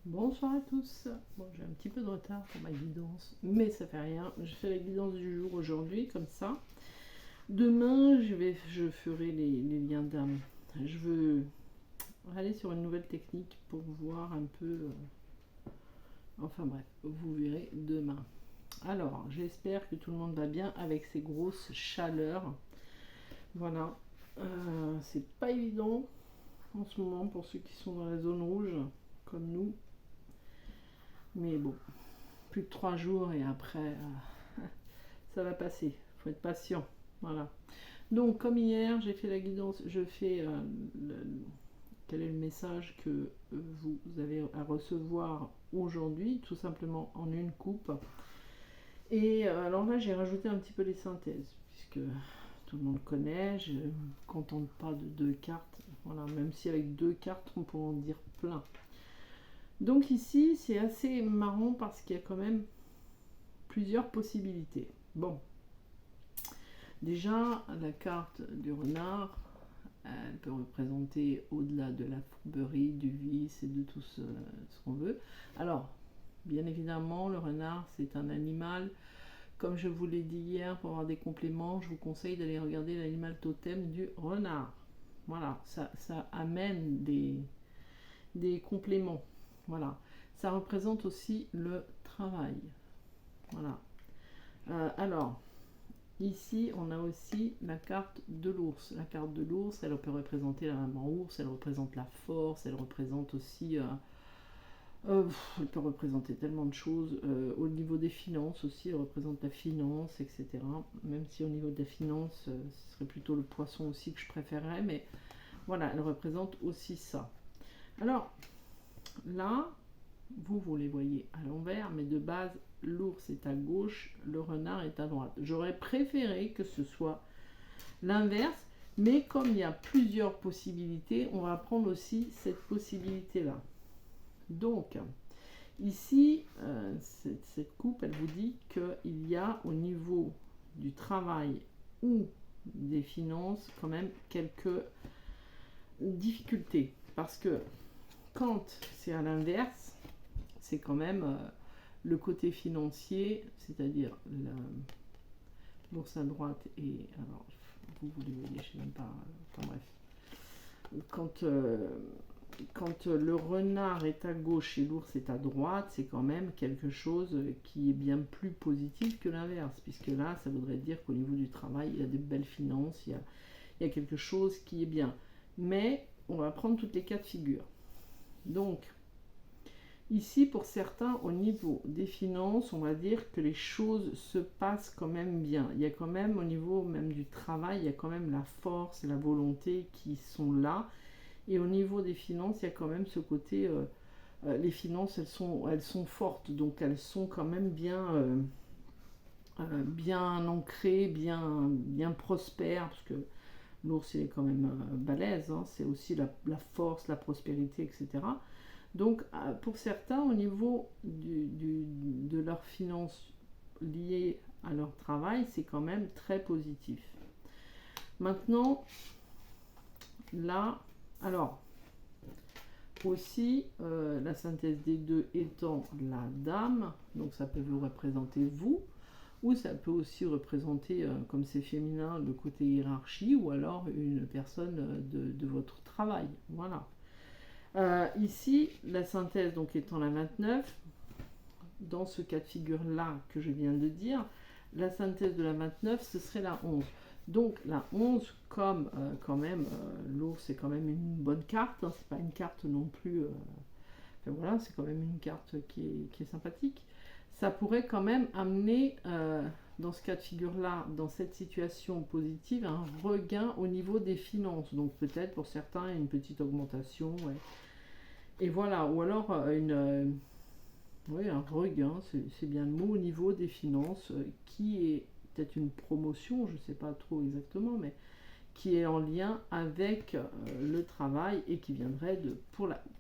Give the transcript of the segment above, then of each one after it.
Bonsoir à tous. Bon, j'ai un petit peu de retard pour ma guidance, mais ça fait rien. Je fais la guidance du jour aujourd'hui, comme ça. Demain, je ferai les liens d'âme. Je veux aller sur une nouvelle technique pour voir un peu. Enfin bref, vous verrez demain. Alors, j'espère que tout le monde va bien avec ces grosses chaleurs. Voilà. C'est pas évident en ce moment pour ceux qui sont dans la zone rouge, comme nous. Mais bon, plus de 3 jours et après, ça va passer. Faut être patient. Voilà. Donc, comme hier, j'ai fait la guidance, je fais quel est le message que vous avez à recevoir aujourd'hui, tout simplement en une coupe. Et alors là, j'ai rajouté un petit peu les synthèses, puisque tout le monde connaît, je ne me contente pas de 2 cartes. Voilà, même si avec 2 cartes, on peut en dire plein. Donc ici, c'est assez marrant parce qu'il y a quand même plusieurs possibilités. Bon, déjà, la carte du renard, elle peut représenter au-delà de la fourberie, du vice et de tout ce qu'on veut. Alors, bien évidemment, le renard, c'est un animal. Comme je vous l'ai dit hier, pour avoir des compléments, je vous conseille d'aller regarder l'animal totem du renard. Voilà, ça amène des compléments. Voilà. Ça représente aussi le travail. Voilà. Alors, ici, on a aussi la carte de l'ours. La carte de l'ours, elle peut représenter la maman ours, elle représente la force, elle représente aussi... elle peut représenter tellement de choses. Au niveau des finances aussi, elle représente la finance, etc. Même si au niveau de la finance, ce serait plutôt le poisson aussi que je préférerais, mais voilà, elle représente aussi ça. Alors, là, vous les voyez à l'envers, mais de base, l'ours est à gauche, le renard est à droite. J'aurais préféré que ce soit l'inverse, mais comme il y a plusieurs possibilités, on va prendre aussi cette possibilité-là. Donc, ici, cette coupe, elle vous dit qu'il y a au niveau du travail ou des finances quand même quelques difficultés. Parce que quand c'est à l'inverse, c'est quand même le côté financier, c'est-à-dire l'ours à droite et... Alors, vous les voyez, je sais même pas... Enfin bref. Quand le renard est à gauche et l'ours est à droite, c'est quand même quelque chose qui est bien plus positif que l'inverse, puisque là, ça voudrait dire qu'au niveau du travail, il y a des belles finances, il y a quelque chose qui est bien. Mais on va prendre toutes les cas de figure. Donc, ici, pour certains, au niveau des finances, on va dire que les choses se passent quand même bien. Il y a quand même, au niveau même du travail, il y a quand même la force et la volonté qui sont là. Et au niveau des finances, il y a quand même ce côté, les finances, elles sont fortes, donc elles sont quand même bien ancrées, bien prospères, parce que l'ours, il est quand même balèze, hein, c'est aussi la force, la prospérité, etc. Donc, pour certains, au niveau de leurs finances liées à leur travail, c'est quand même très positif. Maintenant, là, alors, aussi, la synthèse des deux étant la dame, donc ça peut vous représenter vous, ou ça peut aussi représenter, comme c'est féminin, le côté hiérarchie, ou alors une personne de votre travail. Voilà. Ici, la synthèse donc étant la 29, dans ce cas de figure-là que je viens de dire, la synthèse de la 29, ce serait la 11. Donc la 11, comme quand même, l'ours c'est quand même une bonne carte, hein, c'est pas une carte non plus... enfin voilà, c'est quand même une carte qui est sympathique. Ça pourrait quand même amener, dans ce cas de figure-là, dans cette situation positive, un regain au niveau des finances. Donc peut-être pour certains une petite augmentation. Ouais. Et voilà, ou alors oui, un regain, c'est bien le mot, au niveau des finances, qui est peut-être une promotion, je ne sais pas trop exactement, mais qui est en lien avec le travail et qui viendrait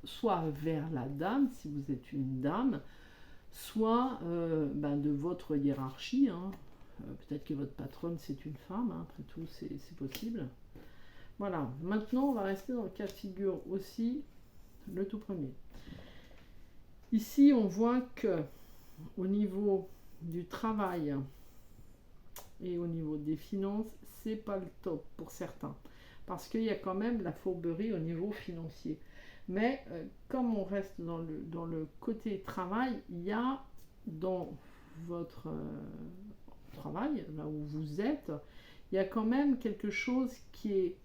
soit vers la dame, si vous êtes une dame, soit de votre hiérarchie. Hein. Peut-être que votre patronne c'est une femme, hein, après tout c'est possible. Voilà, maintenant on va rester dans le cas de figure aussi, le tout premier. Ici, on voit que au niveau du travail et au niveau des finances, c'est pas le top pour certains. Parce qu'il y a quand même la fourberie au niveau financier. Mais comme on reste dans le côté travail, il y a dans votre travail, là où vous êtes, il y a quand même quelque chose qui est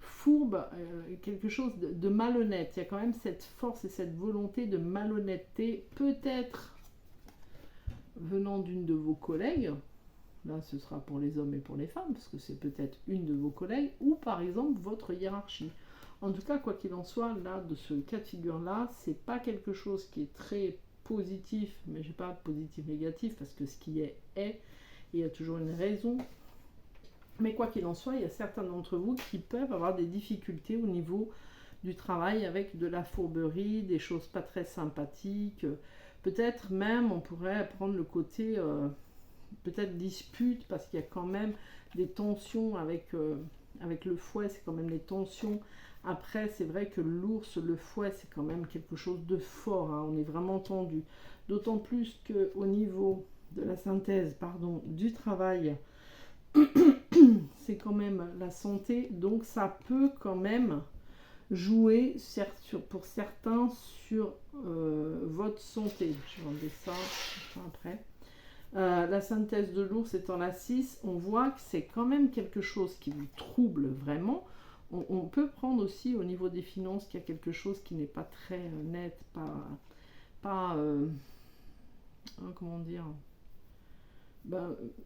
fourbe, quelque chose de malhonnête. Il y a quand même cette force et cette volonté de malhonnêteté, peut-être venant d'une de vos collègues. Là, ce sera pour les hommes et pour les femmes, parce que c'est peut-être une de vos collègues, ou par exemple votre hiérarchie. En tout cas, quoi qu'il en soit, là, de ce cas de figure-là, c'est pas quelque chose qui est très positif, mais je n'ai pas positif négatif, parce que ce qui est, et il y a toujours une raison. Mais quoi qu'il en soit, il y a certains d'entre vous qui peuvent avoir des difficultés au niveau du travail avec de la fourberie, des choses pas très sympathiques. Peut-être même, on pourrait prendre le côté peut-être dispute, parce qu'il y a quand même des tensions avec le fouet, c'est quand même des tensions. Après, c'est vrai que l'ours, le fouet, c'est quand même quelque chose de fort, hein, on est vraiment tendu. D'autant plus qu'au niveau de la synthèse du travail, c'est quand même la santé, donc ça peut quand même jouer pour certains sur votre santé. Je vais enlever ça après. La synthèse de l'ours étant la 6, on voit que c'est quand même quelque chose qui vous trouble vraiment. On peut prendre aussi au niveau des finances qu'il y a quelque chose qui n'est pas très net, comment dire,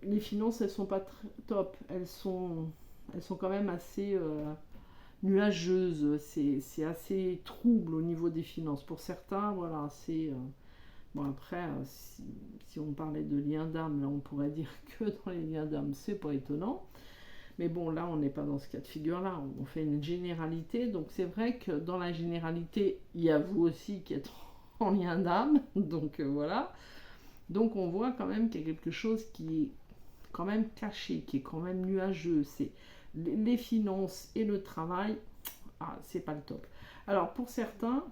les finances, elles sont pas très top, elles sont quand même assez nuageuses, c'est assez trouble au niveau des finances. Pour certains, voilà, c'est... bon, après, si on parlait de liens d'âme, là, on pourrait dire que dans les liens d'âme, c'est pas étonnant. Mais bon, là, on n'est pas dans ce cas de figure-là. On fait une généralité. Donc, c'est vrai que dans la généralité, il y a vous aussi qui êtes en lien d'âme. Donc, voilà. Donc, on voit quand même qu'il y a quelque chose qui est quand même caché, qui est quand même nuageux. C'est les finances et le travail. Ah, c'est pas le top. Alors, pour certains,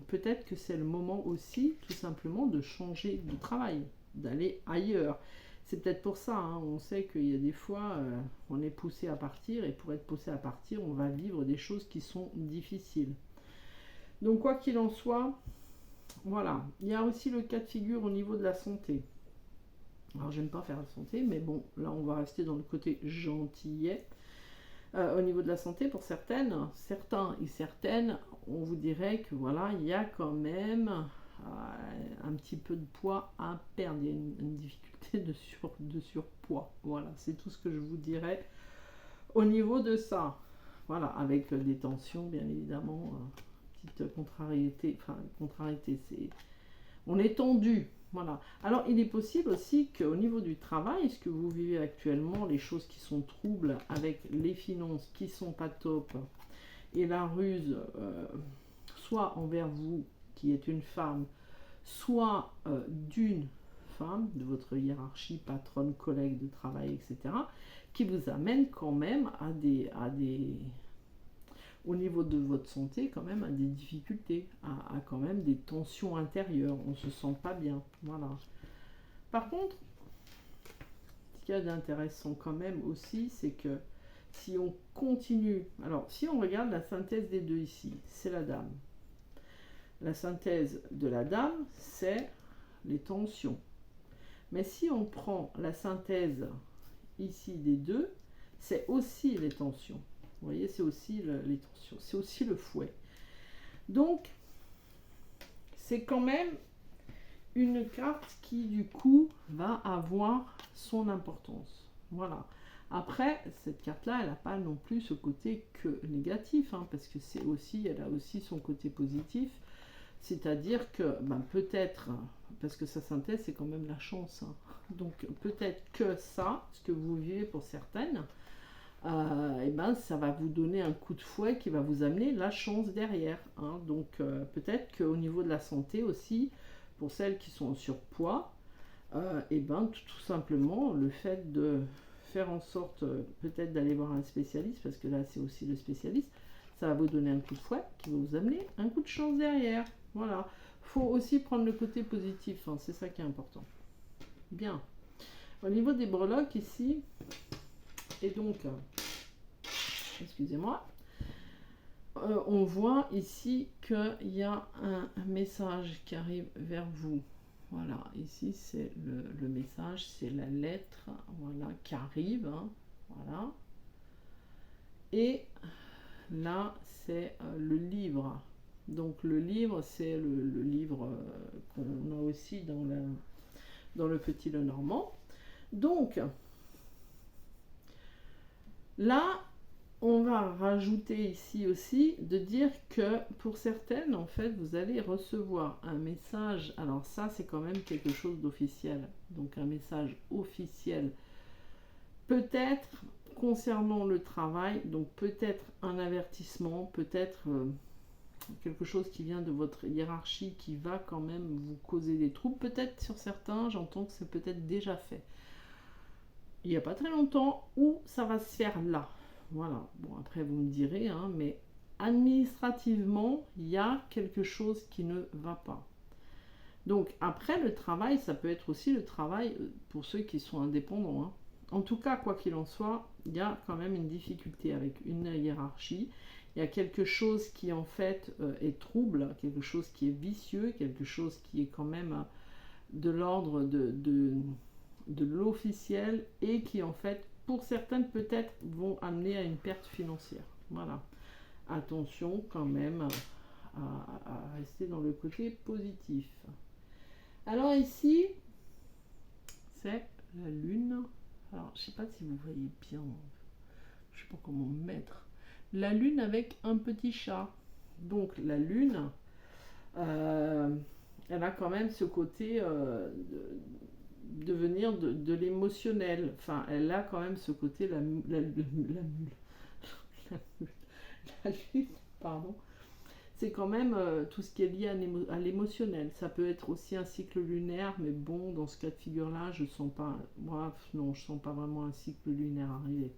peut-être que c'est le moment aussi, tout simplement, de changer de travail, d'aller ailleurs. C'est peut-être pour ça, hein, on sait qu'il y a des fois, on est poussé à partir, et pour être poussé à partir, on va vivre des choses qui sont difficiles. Donc, quoi qu'il en soit, voilà. Il y a aussi le cas de figure au niveau de la santé. Alors, j'aime pas faire la santé, mais bon, là, on va rester dans le côté gentillet. Au niveau de la santé, pour certains et certaines, on vous dirait que voilà, il y a quand même un petit peu de poids à perdre. Il y a une difficulté de surpoids. Voilà, c'est tout ce que je vous dirais au niveau de ça. Voilà, avec des tensions, bien évidemment, petite contrariété. Enfin, contrariété, c'est... On est tendu. Voilà. Alors, il est possible aussi qu'au niveau du travail, ce que vous vivez actuellement, les choses qui sont troubles avec les finances qui sont pas top et la ruse, soit envers vous qui êtes une femme, soit d'une femme, de votre hiérarchie, patronne, collègue de travail, etc., qui vous amène quand même à des au niveau de votre santé, quand même, à des difficultés, à quand même des tensions intérieures. On ne se sent pas bien. Voilà. Par contre, ce qu'il y a d'intéressant quand même aussi, c'est que si on continue... Alors, si on regarde la synthèse des deux ici, c'est la dame. La synthèse de la dame, c'est les tensions. Mais si on prend la synthèse ici des deux, c'est aussi les tensions. Vous voyez, c'est aussi les tensions, c'est aussi le fouet. Donc, c'est quand même une carte qui, du coup, va avoir son importance. Voilà. Après, cette carte-là, elle n'a pas non plus ce côté que négatif, hein, parce que c'est aussi, elle a aussi son côté positif. C'est-à-dire que, peut-être, parce que sa synthèse, c'est quand même la chance. Hein. Donc, peut-être que ça, ce que vous vivez pour certaines, ça va vous donner un coup de fouet qui va vous amener la chance derrière. Hein. Donc peut-être qu'au niveau de la santé aussi, pour celles qui sont en surpoids, tout simplement le fait de faire en sorte peut-être d'aller voir un spécialiste, parce que là c'est aussi le spécialiste, ça va vous donner un coup de fouet qui va vous amener un coup de chance derrière. Voilà. faut aussi prendre le côté positif, hein, c'est ça qui est important. Bien. Au niveau des breloques ici, et donc, excusez-moi, on voit ici qu'il y a un message qui arrive vers vous. Voilà, ici c'est le message, c'est la lettre, voilà, qui arrive, hein, voilà. Et là, c'est le livre. Donc le livre, c'est le livre qu'on a aussi dans le Petit Lenormand. Donc, là, on va rajouter ici aussi de dire que pour certaines, en fait, vous allez recevoir un message. Alors ça, c'est quand même quelque chose d'officiel. Donc un message officiel. Peut-être concernant le travail, donc peut-être un avertissement, peut-être quelque chose qui vient de votre hiérarchie qui va quand même vous causer des troubles. Peut-être sur certains, j'entends que c'est peut-être déjà fait. Il n'y a pas très longtemps, ou ça va se faire là. Voilà, bon après vous me direz, hein, mais administrativement, il y a quelque chose qui ne va pas. Donc après le travail, ça peut être aussi le travail pour ceux qui sont indépendants. Hein. En tout cas, quoi qu'il en soit, il y a quand même une difficulté avec une hiérarchie. Il y a quelque chose qui en fait est trouble, quelque chose qui est vicieux, quelque chose qui est quand même de l'ordre de l'officiel et qui en fait pour certaines peut-être vont amener à une perte financière. Voilà. Attention quand même à rester dans le côté positif. Alors ici, c'est la lune. Alors je ne sais pas si vous voyez bien, je ne sais pas comment mettre. La lune avec un petit chat. Donc la lune, elle a quand même ce côté de venir de l'émotionnel. Enfin, elle a quand même ce côté, la lune, pardon. C'est quand même tout ce qui est lié à l'émotionnel. Ça peut être aussi un cycle lunaire, mais bon, dans ce cas de figure-là, je sens pas, moi, non, je sens pas vraiment un cycle lunaire arriver.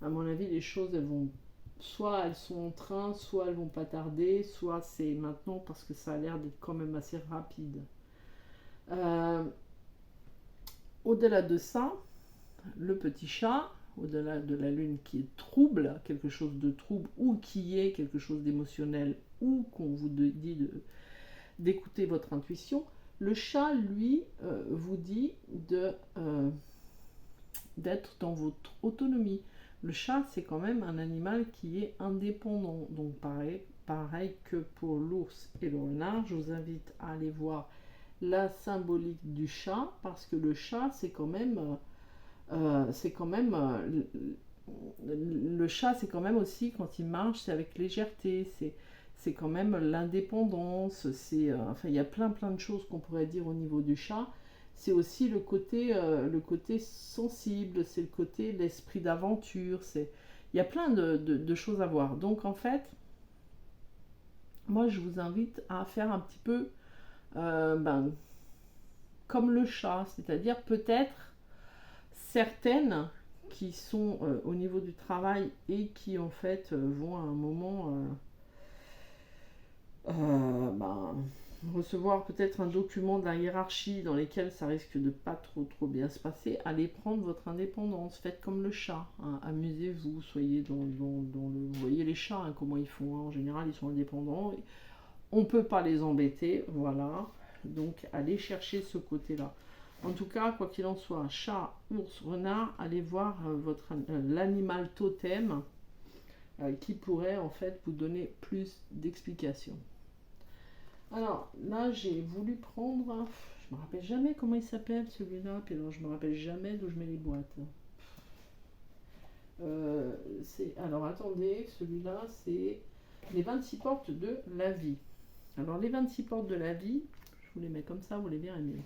À mon avis, les choses, elles vont, soit elles sont en train, soit elles vont pas tarder, soit c'est maintenant parce que ça a l'air d'être quand même assez rapide. Au-delà de ça, le petit chat, au-delà de la lune qui est trouble, quelque chose de trouble, ou qui est quelque chose d'émotionnel, ou qu'on vous dit d'écouter votre intuition, le chat, lui, vous dit d'être dans votre autonomie. Le chat, c'est quand même un animal qui est indépendant. Donc pareil que pour l'ours et le renard, je vous invite à aller voir la symbolique du chat, parce que le chat, c'est quand même... le chat, c'est quand même aussi, quand il marche, c'est avec légèreté, c'est quand même l'indépendance, enfin, il y a plein de choses qu'on pourrait dire au niveau du chat. C'est aussi le côté sensible, c'est le côté l'esprit d'aventure, il y a plein de choses à voir. Donc en fait, moi je vous invite à faire un petit peu comme le chat, c'est-à-dire peut-être certaines qui sont au niveau du travail et qui en fait vont à un moment recevoir peut-être un document de la hiérarchie dans lesquels ça risque de pas trop bien se passer, allez prendre votre indépendance, faites comme le chat, hein, amusez-vous, soyez dans le... Vous voyez les chats, hein, comment ils font, hein, en général ils sont indépendants, on peut pas les embêter, voilà, donc allez chercher ce côté-là. En tout cas, quoi qu'il en soit, chat, ours, renard, allez voir l'animal totem qui pourrait en fait vous donner plus d'explications. Alors là, j'ai voulu prendre, je me rappelle jamais comment il s'appelle celui-là, puis alors je me rappelle jamais d'où je mets les boîtes. Alors attendez, celui-là c'est les 26 portes de la vie. Alors les 26 portes de la vie, je vous les mets comme ça, vous les bien aimés.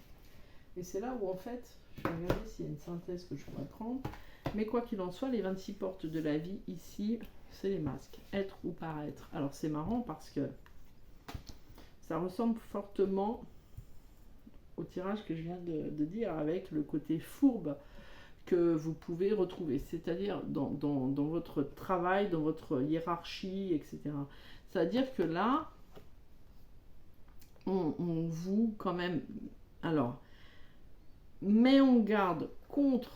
Et c'est là où en fait, je vais regarder s'il y a une synthèse que je pourrais prendre. Mais quoi qu'il en soit, les 26 portes de la vie, ici, c'est les masques. Être ou paraître. Alors c'est marrant parce que ça ressemble fortement au tirage que je viens de dire, avec le côté fourbe que vous pouvez retrouver. C'est-à-dire dans votre travail, dans votre hiérarchie, etc. C'est-à-dire que là, on vous, quand même, alors, met en garde contre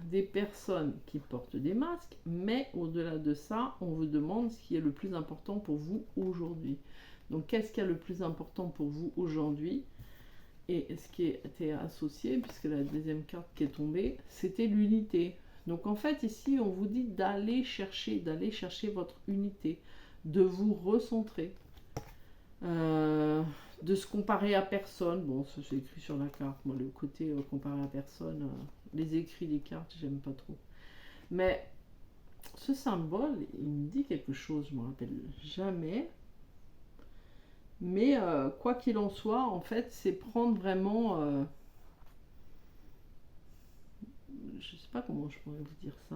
des personnes qui portent des masques, mais au-delà de ça, on vous demande ce qui est le plus important pour vous aujourd'hui. Donc, qu'est-ce qui est le plus important pour vous aujourd'hui? Et ce qui était associé, puisque la deuxième carte qui est tombée, c'était l'unité. Donc, en fait, ici, on vous dit d'aller chercher votre unité, de vous recentrer, de se comparer à personne. Bon, ça c'est écrit sur la carte. Moi, le côté comparer à personne, les écrits des cartes, j'aime pas trop. Mais ce symbole, il me dit quelque chose, je me rappelle jamais. Mais quoi qu'il en soit, en fait, c'est prendre vraiment... je sais pas comment je pourrais vous dire ça.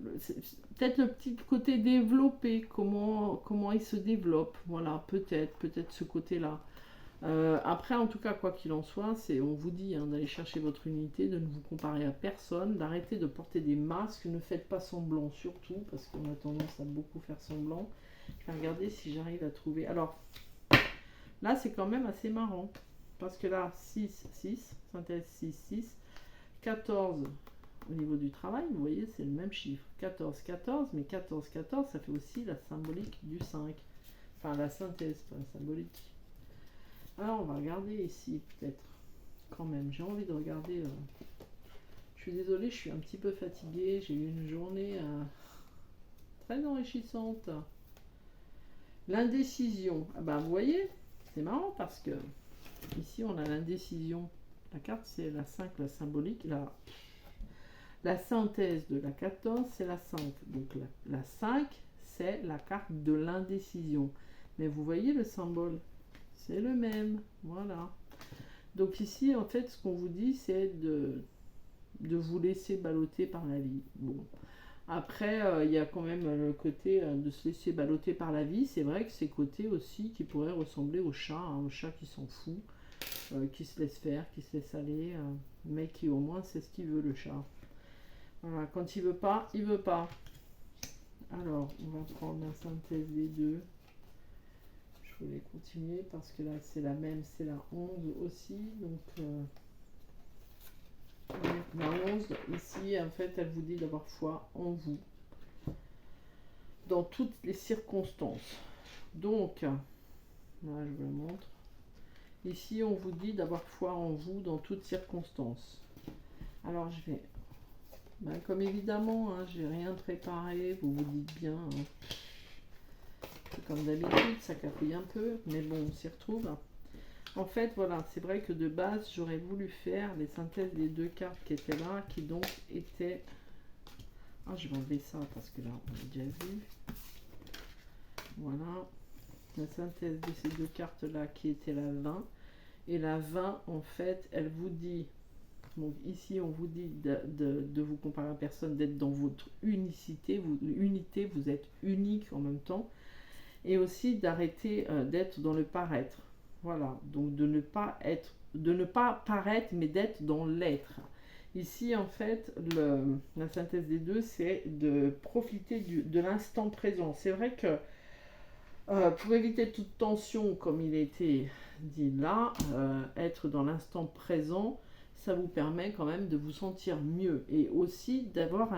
Peut-être le petit côté développé, comment il se développe. Voilà, peut-être ce côté-là. Après, en tout cas, quoi qu'il en soit, on vous dit d'aller chercher votre unité, de ne vous comparer à personne, d'arrêter de porter des masques, ne faites pas semblant surtout, parce qu'on a tendance à beaucoup faire semblant. Je vais regarder si j'arrive à trouver. Alors, là, c'est quand même assez marrant, parce que là, 6, 6, synthèse 6, 6, 14 au niveau du travail, vous voyez, c'est le même chiffre. 14, 14, mais 14, 14, ça fait aussi la symbolique du 5. Enfin, la synthèse, pas la symbolique. Alors, on va regarder ici, peut-être, quand même. J'ai envie de regarder. Je suis désolée, je suis un petit peu fatiguée. J'ai eu une journée très enrichissante. L'indécision. Ah ben, vous voyez, c'est marrant parce que ici, on a l'indécision. La carte, c'est la 5, la symbolique. La synthèse de la 14, c'est la 5. Donc, la 5, c'est la carte de l'indécision. Mais vous voyez le symbole? C'est le même, voilà. Donc ici, en fait, ce qu'on vous dit, c'est de vous laisser balloter par la vie. Bon. Après, il y a quand même le côté de se laisser balloter par la vie. C'est vrai que c'est côté aussi qui pourrait ressembler au chat, au chat qui s'en fout, qui se laisse faire, qui se laisse aller, mais qui au moins sait ce qu'il veut, le chat. Voilà, quand il veut pas, il veut pas. Alors, on va prendre la synthèse des deux. Je vais continuer parce que là c'est la même, c'est la 11 aussi. Donc la 11 ici, en fait, elle vous dit d'avoir foi en vous dans toutes les circonstances. Donc, là je vous le montre. Ici, on vous dit d'avoir foi en vous dans toutes circonstances. Alors je vais, comme évidemment, j'ai rien préparé, vous vous dites bien. Comme d'habitude, ça capouille un peu, mais bon, on s'y retrouve. En fait, voilà, c'est vrai que de base, j'aurais voulu faire les synthèses des deux cartes qui étaient là, qui donc étaient... Ah, je vais enlever ça parce que là, on l'a déjà vu. Voilà, la synthèse de ces deux cartes-là qui était la 20. Et la 20, en fait, elle vous dit... Donc ici, on vous dit de vous comparer à personne, d'être dans votre unicité. Vous êtes unique en même temps. Et aussi d'arrêter d'être dans le paraître. Voilà, donc de ne pas paraître, mais d'être dans l'être. Ici, en fait, la synthèse des deux, c'est de profiter de l'instant présent. C'est vrai que pour éviter toute tension, comme il a été dit là, être dans l'instant présent, ça vous permet quand même de vous sentir mieux. Et aussi d'avoir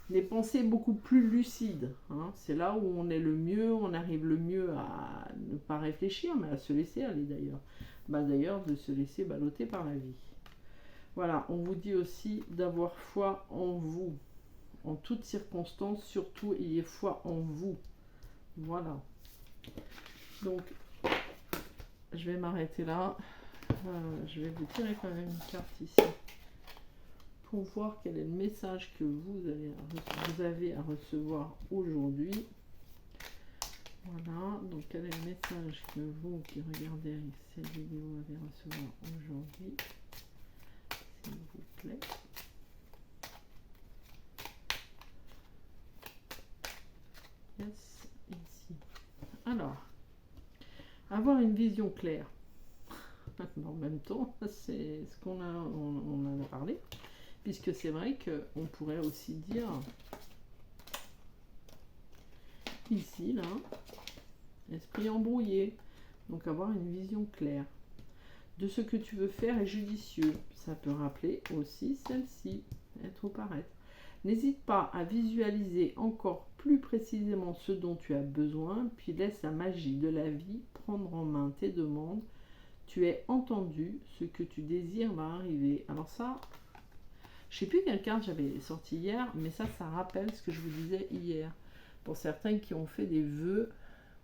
des pensées beaucoup plus lucides. C'est là où on est le mieux, on arrive le mieux à ne pas réfléchir, mais à se laisser aller d'ailleurs. D'ailleurs, de se laisser balloter par la vie. Voilà, on vous dit aussi d'avoir foi en vous. En toutes circonstances, surtout, ayez foi en vous. Voilà. Donc, je vais m'arrêter là. Je vais vous tirer quand même une carte ici. Pour voir quel est le message que vous avez à recevoir aujourd'hui. Voilà, donc quel est le message que vous qui regardez cette vidéo avez à recevoir aujourd'hui, s'il vous plaît. Yes, ici. Alors, avoir une vision claire. En même temps, c'est ce qu'on on a parlé. Puisque c'est vrai qu'on pourrait aussi dire ici, là, esprit embrouillé. Donc avoir une vision claire de ce que tu veux faire est judicieux. Ça peut rappeler aussi celle-ci, être ou paraître. N'hésite pas à visualiser encore plus précisément ce dont tu as besoin, puis laisse la magie de la vie prendre en main tes demandes. Tu es entendu, ce que tu désires va arriver. Alors ça, je sais plus quelle carte j'avais sorti hier, mais ça rappelle ce que je vous disais hier. Pour certains qui ont fait des vœux,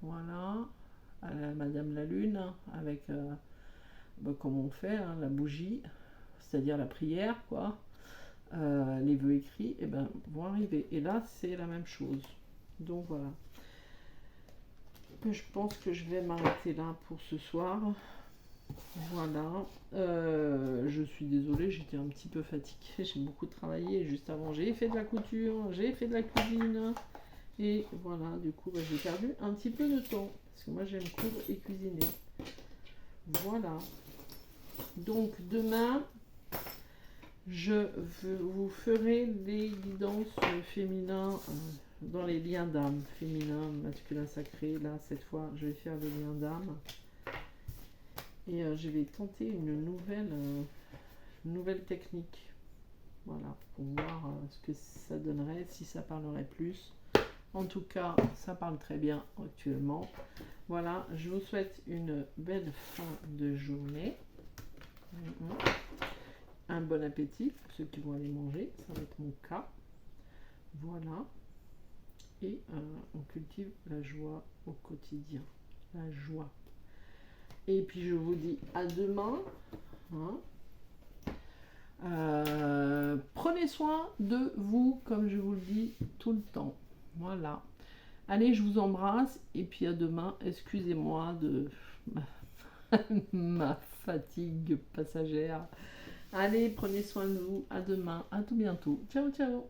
voilà, à la Madame la Lune, avec, comme on fait, hein, la bougie, c'est-à-dire la prière, quoi. Les vœux écrits, et ben, vont arriver. Et là, c'est la même chose. Donc voilà. Je pense que je vais m'arrêter là pour ce soir. Voilà. Je suis désolée, j'étais un petit peu fatiguée. J'ai beaucoup travaillé juste avant. J'ai fait de la couture, j'ai fait de la cuisine. Et voilà, du coup, j'ai perdu un petit peu de temps. Parce que moi, j'aime coudre et cuisiner. Voilà. Donc, demain, je vous ferai les guidances féminins dans les liens d'âme. Féminin, masculin, sacré. Là, cette fois, je vais faire les liens d'âme. Et je vais tenter une nouvelle technique. Voilà, pour voir ce que ça donnerait, si ça parlerait plus. En tout cas, ça parle très bien actuellement. Voilà, je vous souhaite une belle fin de journée. Un bon appétit pour ceux qui vont aller manger, ça va être mon cas. Voilà. Et on cultive la joie au quotidien. La joie. Et puis je vous dis à demain. Hein. Prenez soin de vous, comme je vous le dis tout le temps. Voilà. Allez, je vous embrasse et puis à demain. Excusez-moi de ma fatigue passagère. Allez, prenez soin de vous. À demain. À tout bientôt. Ciao, ciao.